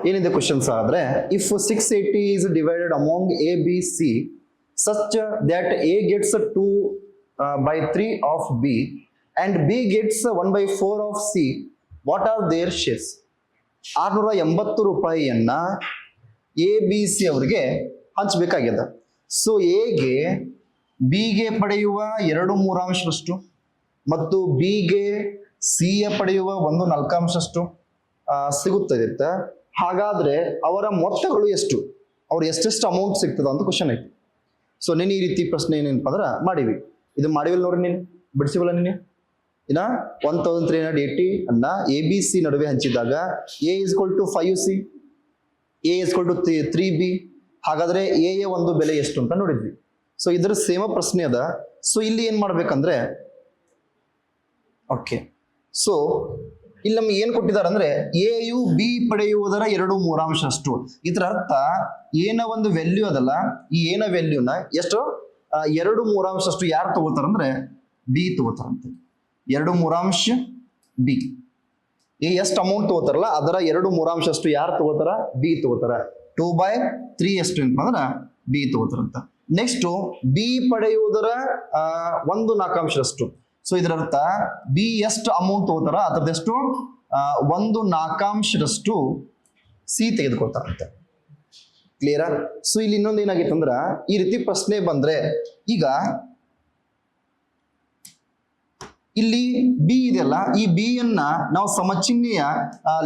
ಏನಿದೆ ಕ್ವಶನ್ಸ್ ಆದ್ರೆ if 680 is divided among A, B, C such that A gets 2/3 of B and B gets 1/4 of C, what are their shares? 680 ರೂಪಾಯಿಯನ್ನ A B C ಅವರಿಗೆ ಹಂಚಬೇಕಾಗಿದೆ. So ಎಗೆ ಬಿಗೆ ಪಡೆಯುವ 2/3 ಮತ್ತು ಬಿಗೆ ಸಿಯ ಪಡೆಯುವ 1/4 ಸಿಗುತ್ತದೆ. ಹಾಗಾದ್ರೆ ಅವರ ಮೊತ್ತಗಳು ಎಷ್ಟು, ಅವ್ರು ಎಷ್ಟೆಷ್ಟು ಅಮೌಂಟ್ ಸಿಗ್ತದ ಅಂತ ಕ್ವಶನ್ ಐತಿ. ಸೊ ನೀನು ಈ ರೀತಿ ಪ್ರಶ್ನೆ ಏನೇನಪ್ಪ ಅಂದ್ರೆ ಮಾಡಿವಿ, ಇದು ಮಾಡಿವಿಲ್ಲ ನೋಡ್ರಿ, ನೀನು ಬಿಡಿಸಿವಲ್ಲ ನೀನು. ಇನ್ನ 1380 ಅನ್ನ ಎ ಬಿ ಸಿ ನಡುವೆ ಹಂಚಿದಾಗ A is equal to 5C, A is equal to 3B. ಹಾಗಾದ್ರೆ ಎ ಯ ಒಂದು ಬೆಲೆ ಎಷ್ಟು ಅಂತ ನೋಡಿದ್ವಿ. ಸೊ ಇದರ ಸೇಮ ಪ್ರಶ್ನೆ ಅದ. ಸೊ ಇಲ್ಲಿ ಏನ್ ಮಾಡ್ಬೇಕಂದ್ರೆ ಓಕೆ, ಸೊ ಇಲ್ಲಿ ನಮ್ಗೆ ಏನ್ ಕೊಟ್ಟಿದ್ದಾರೆ ಅಂದ್ರೆ ಎ ಯು ಬಿ ಪಡೆಯುವುದರ 2/3. ಇದರ ಅರ್ಥ ಏನ ಒಂದು ವ್ಯಾಲ್ಯೂ ಅದಲ್ಲ, ಈ ಏನ ವ್ಯಾಲ್ಯೂನ ಎಷ್ಟು 2/3 ಯಾರು ತಗೋತಾರಂದ್ರೆ ಬಿ ತಗೋತಾರಂತೆ. 2/3 ಬಿ. ಎ ಎಷ್ಟು ಅಮೌಂಟ್ ತಗೋತಾರಲ್ಲ ಅದರ 2/3 ಯಾರು ತಗೋತಾರ, ಬಿ ತಗೋತಾರ. 2/3 ಎಷ್ಟು ಅಂದ್ರೆ ಬಿ ತಗೋತಾರಂತ. ನೆಕ್ಸ್ಟ್ ಬಿ ಪಡೆಯುವುದರ 1/4. ಸೊ ಇದರ ಅರ್ಥ ಬಿ ಎಷ್ಟು ಅಮೌಂಟ್ ತಗೋತಾರ ಅದರದೆಷ್ಟು 1/4 ಸಿ ತೆಗೆದುಕೊಳ್ತಾರಂತೆ. ಕ್ಲಿಯರಾ? ಸೊ ಇಲ್ಲಿ ಇನ್ನೊಂದು ಏನಾಗಿತ್ತು ಅಂದ್ರ ಈ ರೀತಿ ಪ್ರಶ್ನೆ ಬಂದ್ರೆ ಈಗ ಇಲ್ಲಿ ಬಿ ಇದೆಯಲ್ಲ, ಈ ಬಿ ಯನ್ನ ನಾವು ಸಮಚಿಹ್ನೆಯ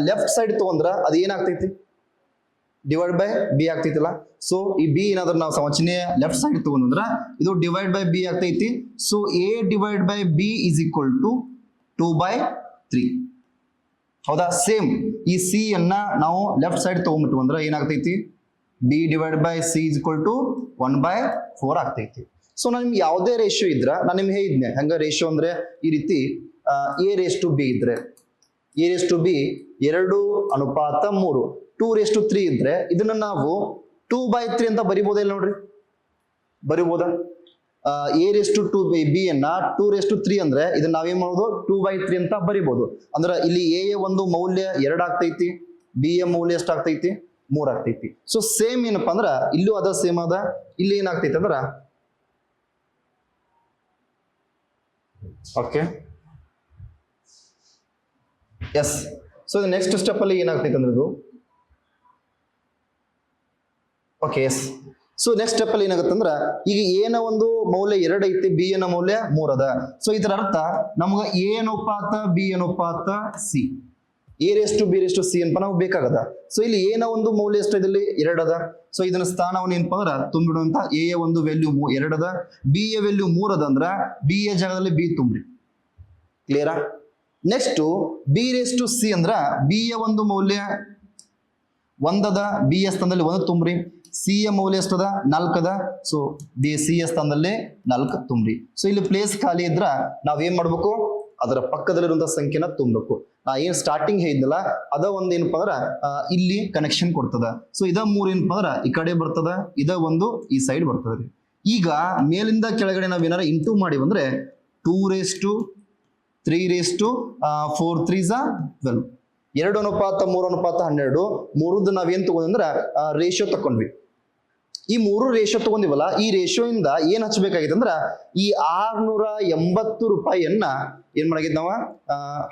ಲೆಫ್ಟ್ ಸೈಡ್ ತಗೊಂಡ್ರ ಅದು ಏನಾಗ್ತೈತಿ, ಡಿವೈಡ್ ಬೈ ಬಿ ಆಗ್ತೈತಿಲ್ಲ. ಸೊ ಈ ಬಿ ಏನಾದ್ರೂ ನಾವು ಸಮಚಿಹ್ನೆಯ ಲೆಫ್ಟ್ ಸೈಡ್ ತಗೊಂಡ್ರ ಇದು ಡಿವೈಡ್ ಬೈ ಬಿ ಆಗ್ತೈತಿ. So A divide by B is equal to 2/3. ಹೌದಾ? ಸೇಮ್ ಈ ಸಿ ಯನ್ನ ನಾವು ಲೆಫ್ಟ್ ಸೈಡ್ ತಗೊಂಡ್ಬಿಟ್ಟು ಅಂದ್ರೆ ಏನಾಗ್ತೈತಿ, B divide by C is equal to 1/4 ಆಗ್ತೈತಿ. ಸೊ ನಾನು ನಿಮ್ಗೆ ಯಾವುದೇ ರೇಷಿಯೋ ಇದ್ರ ನಾನು ನಿಮ್ಗೆ ಹೇಳಿದ್ನೆ ಹಂಗ ರೇಷಿಯೋ ಅಂದ್ರೆ ಈ ರೀತಿ A/B ಇದ್ರೆ A/B 2:3, 2:3 ಇದ್ರೆ ಇದನ್ನ ನಾವು 2/3 ಅಂತ ಬರಿಬೋದ ಇಲ್ಲ ನೋಡ್ರಿ, ಬರಿಬೋದಾ? A/2B ಅನ್ನ 2:3 ಅಂದ್ರೆ ಇದನ್ನ ನಾವೇನ್ ಮಾಡೋದು 2/3 ಅಂತ ಬರಿಬಹುದು. ಅಂದ್ರೆ ಇಲ್ಲಿ ಎ ಯ ಒಂದು ಮೌಲ್ಯ 2 ಆಗ್ತೈತಿ, ಬಿ ಯ ಮೌಲ್ಯ ಎಷ್ಟು ಆಗ್ತೈತಿ 3 ಆಗ್ತೈತಿ. ಸೊ ಸೇಮ್ ಏನಪ್ಪಾ ಅಂದ್ರ ಇಲ್ಲೂ ಅದ ಸೇಮ್ ಅದ. ಇಲ್ಲಿ ಏನಾಗ್ತೈತಿ ಅಂದ್ರ okay yes. So next step ಅಲ್ಲಿ ಏನಾಗ್ತೈತೆ ಅಂದ್ರೆ ಇದು okay yes. So next step ಅಲ್ಲಿ ಏನಾಗುತ್ತೆ ಅಂದ್ರ ಈಗ ಏನ ಒಂದು ಮೌಲ್ಯ 2 ಐತಿ, ಬಿ ನ ಮೌಲ್ಯ 3 ಅದ. ಸೊ ಇದರ ಅರ್ಥ ನಮ್ಗ ಎ ಅನುಪಾತ ಬಿ ಅನುಪಾತ ಸಿ, A/B/C ಅನ್ಪ ನಾವು ಬೇಕಾಗದ. ಸೊ ಇಲ್ಲಿ ಏನ ಒಂದು ಮೌಲ್ಯ ಎಷ್ಟು ಇಲ್ಲಿ 2 ಅದ. ಸೊ ಇದನ್ನ ಸ್ಥಾನವನ್ನು ಏನಪ್ಪ ಅಂದ್ರ ತುಂಬಿಡುವಂತ ಎ ಯ ಒಂದು ವ್ಯಾಲ್ಯೂ 2 ಅದ, ಬಿ ಯ ವ್ಯಾಲ್ಯೂ 3 ಅದ ಅಂದ್ರ ಬಿ ಯ ಜಾಗದಲ್ಲಿ ಬಿ ತುಂಬ್ರಿ. ಕ್ಲಿಯರಾ? ನೆಕ್ಸ್ಟ್ B/C ಅಂದ್ರ ಬಿ ಯ ಒಂದು ಮೌಲ್ಯ 1 ಅದ, ಬಿ ಯ ಸ್ಥಾನದಲ್ಲಿ 1 ತುಂಬ್ರಿ. ಸಿ ಯ ಮೌಲ್ಯ ಎಷ್ಟದ 4 ಅದ. ಸೊ ಸಿ ಯ ಸ್ಥಾನದಲ್ಲಿ 4 ತುಂಬ್ರಿ. ಸೊ ಇಲ್ಲಿ ಪ್ಲೇಸ್ ಖಾಲಿ ಇದ್ರ ನಾವ್ ಏನ್ ಮಾಡ್ಬೇಕು, ಅದರ ಪಕ್ಕದಲ್ಲಿರುವಂತಹ ಸಂಖ್ಯೆನ ತುಂಬಬೇಕು. ನಾ ಏನ್ ಸ್ಟಾರ್ಟಿಂಗ್ ಹೇಳಿದ್ನಲ್ಲ ಅದ ಒಂದ್ ಏನಪ್ಪಾ ಅಂದ್ರ ಇಲ್ಲಿ ಕನೆಕ್ಷನ್ ಕೊಡ್ತದ. ಸೊ ಇದ 3 ಏನಪ್ಪಾ ಅಂದ್ರ ಈ ಕಡೆ ಬರ್ತದ, ಇದ ಒಂದು ಈ ಸೈಡ್ ಬರ್ತದ. ಈಗ ಮೇಲಿಂದ ಕೆಳಗಡೆ ನಾವ್ ಏನಾರ ಇಂಟು ಮಾಡಿ ಬಂದ್ರೆ 2:3:4 3s 12. 2:3:12 ಮೂರದ್ದು ನಾವೇನ್ ತಗೊಂಡ್ರ ರೇಷಿಯೋ ತಕೊಂಡ್ವಿ. ಈ 3 ರೇಷಿಯೋ ತಗೊಂಡಿವಲ್ಲ, ಈ ರೇಷಿಯೋ ಇಂದ ಏನ್ ಹಚ್ಚಬೇಕಾಗಿತ್ತು ಅಂದ್ರ ಈ 680 ರೂಪಾಯಿಯನ್ನ ಏನ್ ಮಾಡಾಗಿತ್ತು ನಾವ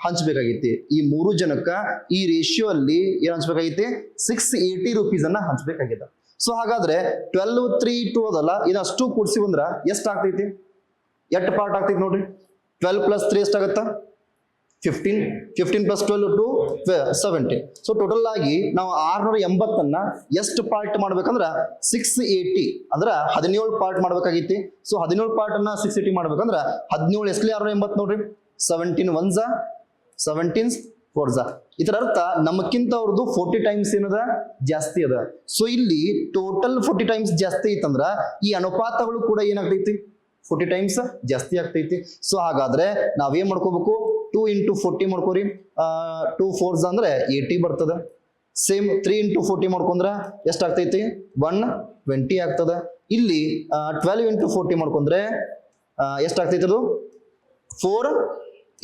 ಹಂಚ್ಬೇಕಾಗೈತಿ. ಈ 3 ಜನಕ್ಕ ಈ ರೇಷಿಯೋ ಅಲ್ಲಿ ಏನ್ ಹಂಚ್ಬೇಕಾಗೈತಿ 680 ರೂಪೀಸ್ ಅನ್ನ ಹಂಚ್ಬೇಕಾಗಿದೆ. ಸೊ ಹಾಗಾದ್ರೆ 12 3 2 ಅದಲ್ಲ, ಇದಷ್ಟು ಕೂಡಿಸಿ ಬಂದ್ರ ಎಷ್ಟ್ ಆಗ್ತೈತಿ, ಎಷ್ಟು ಪಾರ್ಟ್ ಆಗ್ತೈತಿ ನೋಡ್ರಿ. 12 + 3 ಎಷ್ಟಾಗತ್ತ 15, 15 + 12 17. ಸೊ ಟೋಟಲ್ ಆಗಿ ನಾವು 680 ಅನ್ನ ಎಷ್ಟು ಪಾರ್ಟ್ ಮಾಡ್ಬೇಕಂದ್ರ 680 ಅಂದ್ರ 17 ಪಾರ್ಟ್ ಮಾಡ್ಬೇಕಾಗೈತಿ. ಸೊ 17 ಪಾರ್ಟ್ ಅನ್ನ 680 ಮಾಡ್ಬೇಕಂದ್ರ 17 ಎಸ್ಲಿ 680 ನೋಡ್ರಿ. 17 1s 17 4s. ಇದರ ಅರ್ಥ ನಮಕ್ಕಿಂತ ಅವ್ರದ್ದು 40 ಟೈಮ್ಸ್ ಏನದ ಜಾಸ್ತಿ ಅದ. ಸೊ ಇಲ್ಲಿ ಟೋಟಲ್ 40 ಟೈಮ್ಸ್ ಜಾಸ್ತಿ ಐತಂದ್ರ ಈ ಅನುಪಾತಗಳು ಕೂಡ ಏನಾಗ್ತೈತಿ 40 ಟೈಮ್ಸ್ ಜಾಸ್ತಿ ಆಗ್ತೈತಿ. ಸೊ ಹಾಗಾದ್ರೆ ನಾವೇನ್ ಮಾಡ್ಕೋಬೇಕು 2 × 40 ಮಾಡ್ಕೋರಿ. 2 4s ಅಂದ್ರೆ 80 ಬರ್ತದ. ಸೇಮ್ 3 × 40 ಮಾಡ್ಕೊಂಡ್ರ ಎಷ್ಟಾಗ್ತೈತಿ 120 ಆಗ್ತದ. ಇಲ್ಲಿ 12 × 40 ಮಾಡ್ಕೊಂಡ್ರೆ ಎಷ್ಟಾಗ್ತೈತಿ ಅದು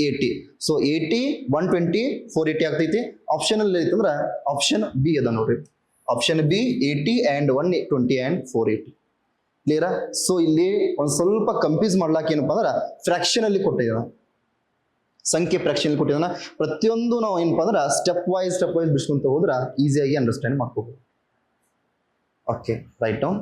80. ಸೊ 80, 120, 480 ಆಗ್ತೈತಿ. ಆಪ್ಷನ್ ಅಲ್ಲಿ ಐತಂದ್ರ ಆಪ್ಷನ್ ಬಿ ಅದ ನೋಡ್ರಿ. Option B 80 and 120 and 480. ಕ್ಲಿಯರಾ? ಸೊ ಇಲ್ಲಿ ಒಂದ್ ಸ್ವಲ್ಪ ಕಂಪ್ಯೂಸ್ ಮಾಡ್ಲಾಕ ಏನಪ್ಪಾ ಅಂದ್ರ ಫ್ರಾಕ್ಷನ್ ಅಲ್ಲಿ ಕೊಟ್ಟಿದ್ದಾನ, ಸಂಖ್ಯೆ ಫ್ರಾಕ್ಷನ್ ಅಲ್ಲಿ ಕೊಟ್ಟಿದ್ದಾನ. ಪ್ರತಿಯೊಂದು ನಾವು ಏನಪ್ಪಾ ಅಂದ್ರ ಸ್ಟೆಪ್ ವೈಸ್ ಬಿಡ್ಸ್ಕೊಂತ ಹೋದ್ರ ಈಸಿಯಾಗಿ ಅಂಡರ್ಸ್ಟ್ಯಾಂಡ್ ಮಾಡ್ಕೋಬಹುದು. Okay, write down.